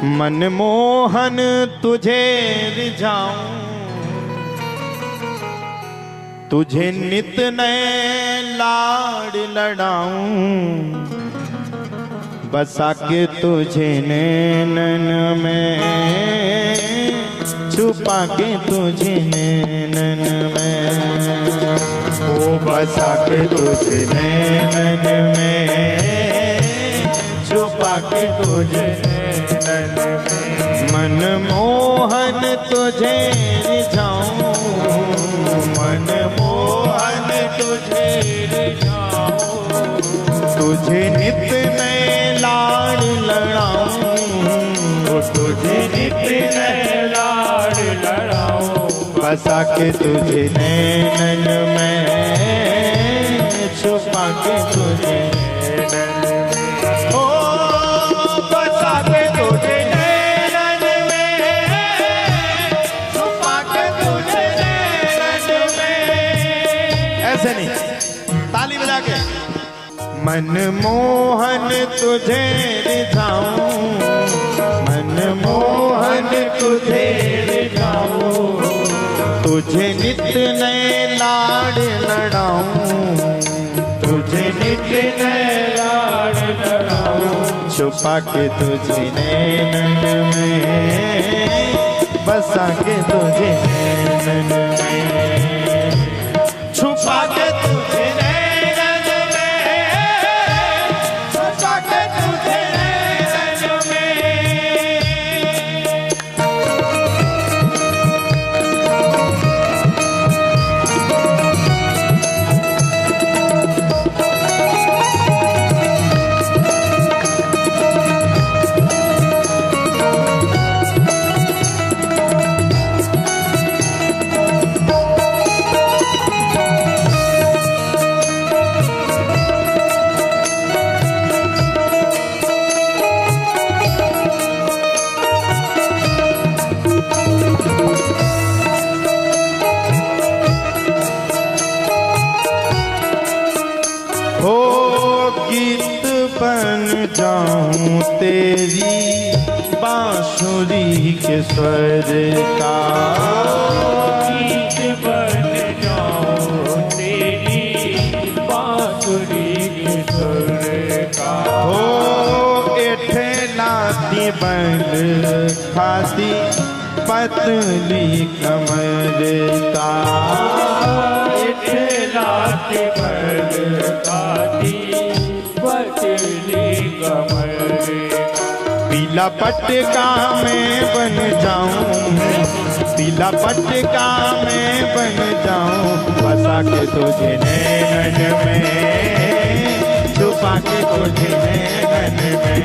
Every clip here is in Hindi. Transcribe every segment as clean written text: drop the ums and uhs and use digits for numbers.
मनमोहन तुझे रिझाऊं, तुझे नित नए लाड लड़ाऊं, बसा के तुझे नैनन में, छुपा के तुझे नैनन में, ओ बसा के तुझे नैनन में, छुपा के तुझे नैनन में। मनमोहन तुझे रिझाऊं, मनमोहन तुझे रिझाऊं, तुझे नित नए लाड लड़ाऊं, तुझे नित नए लाड लड़ाऊं, बसा के तुझे नैनन में, छुपा के तुझे नैनन में, ओ बसा के तुझे नैनन में, छुपा के तुझे नैनन में। ऐसे नहीं, ताली बजा के। मनमोहन तुझे रिझाऊं, मनमोहन तुझे रिझाऊं, तुझे नित नए लाड लड़ाऊं, तुझे नित नए लाड लड़ाऊं, छुपा के तुझे नैनन में, बसा के तुझे नैनन में, छुपा के तुझे जाऊं तेरी बांसुरी के स्वर का, गीत बन जाऊं तेरी बांसुरी के स्वर का, हो एठे लाती बन खाती पतली कमर का, एठे लाती बन खाती पीला पटका में बन जाऊं, पीला पटका में बन जाऊं, बसा के तुझे नैनन में, छुपा के तुझे नैनन में,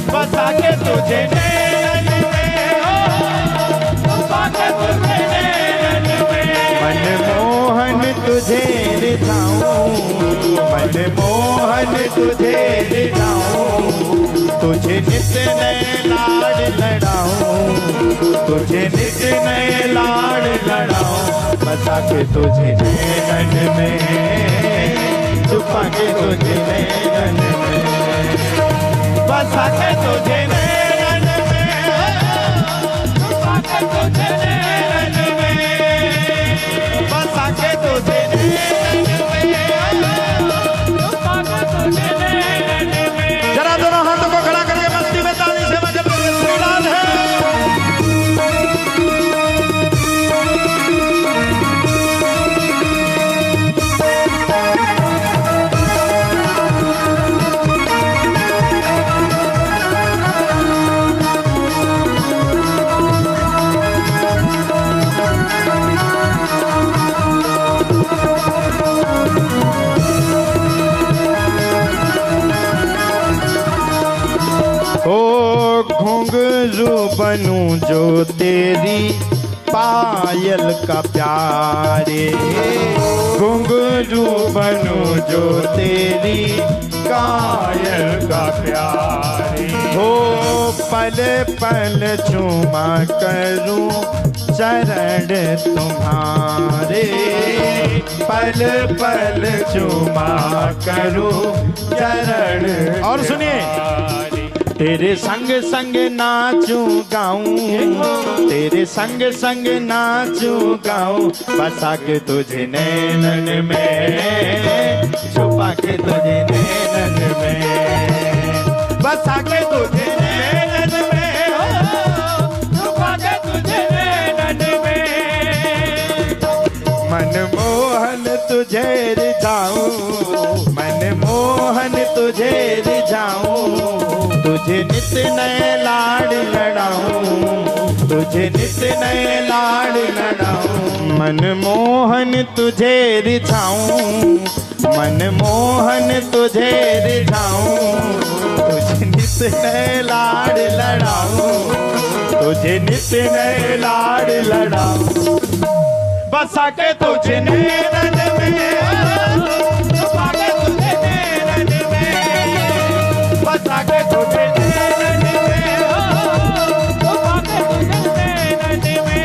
बसा के तुझे नैनन में, छुपा के तुझे नैनन में। मनमोहन तुझे रिझाऊं, मनमोहन तुझे रिझाऊं, तुझे नित नए लाड लड़ाऊं, तुझे नित नए लाड लड़ाऊं, बसा के तुझे नैनन में, छुपा के तुझे नैनन में, बसा के तुझे नैनन में, छुपा के तुझे नैनन में, बसा के तुझे नैनन में, छुपा के तुझे नैनन में। जरा दोनों हाथों को खड़ा करके मस्ती में ताली से मजल श्रीलाल है। घुंघरू बनूं जो तेरी पायल का प्यारे, घुंघरू बनूं जो तेरी कायल का प्यारे, हो पल पल चूमा करूं चरण तुम्हारे, पल पल चूमा करूं चरण। और सुनिए, तेरे संग संग नाचूं गाऊं, तेरे संग संग नाचूं गाऊं, बसा के तुझे नैनन में, छुपा के तुझे नैनन में, बसा के तुझे नैनन में, छुपा के तुझे नैनन में। मनमोहन तुझे रिझाऊं, मनमोहन तुझे रिझाऊं, तुझे नित नए लाड लड़ाऊं, तुझे नित नए लाड लड़ाऊं। मनमोहन तुझे रिझाऊं, मनमोहन तुझे रिझाऊं, तुझे नित नए लाड लड़ाऊं, तुझे नित नए लाड लड़ाऊं, बसा के तुझे नैनन में, छुपा के तुझे नैनन में, बसा के तुझे नैनन में, छुपा के तुझे नैनन में।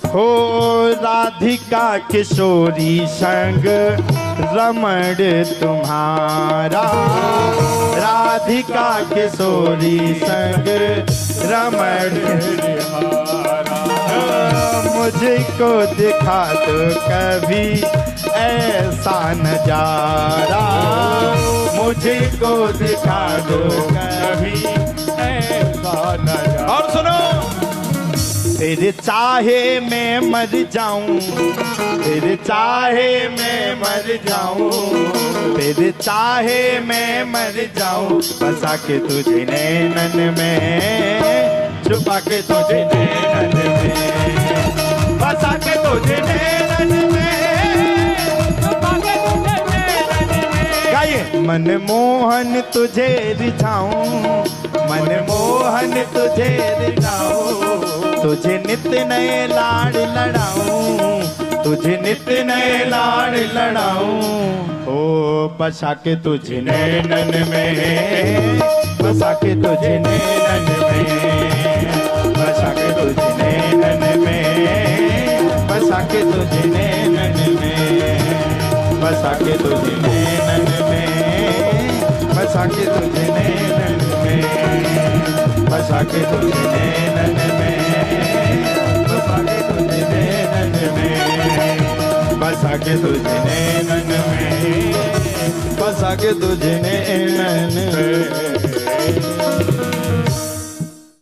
हो राधिका किशोरी संग रमण तुम्हारा, राधिका किशोरी संग रमण तुम्हारा, मुझको दिखा दो कभी ऐसा नजारा, मुझको दिखा दो कभी ऐसा नजारा। और सुनो, तेरे चाहे मैं मर जाऊं, तेरे चाहे मैं मर जाऊं, तेरे चाहे मैं मर जाऊं, बसा के तुझे नैनन में, छुपा के तुझे नैनन में, बसा के तुझे नैनन में, छुपा के तुझे नैनन में। गाइए। मनमोहन तुझे रिझाऊं, मनमोहन तुझे रिझाऊं, तुझे नित नए लाड लड़ाऊं, तुझे नित नए लाड लड़ाऊं, ओ बसा के तुझे नैनन में, बसा के तुझे नैनन में, बसा के तुझे नैनन में, बसा के तुझे नैनन में, बसा के तुझे नैनन में, बसा के तुझे नैनन में, बसा के तुझे नैनन में, बसा के तुझे नैनन में, बसा के तुझे नैनन में, बसा के तुझे नैनन में।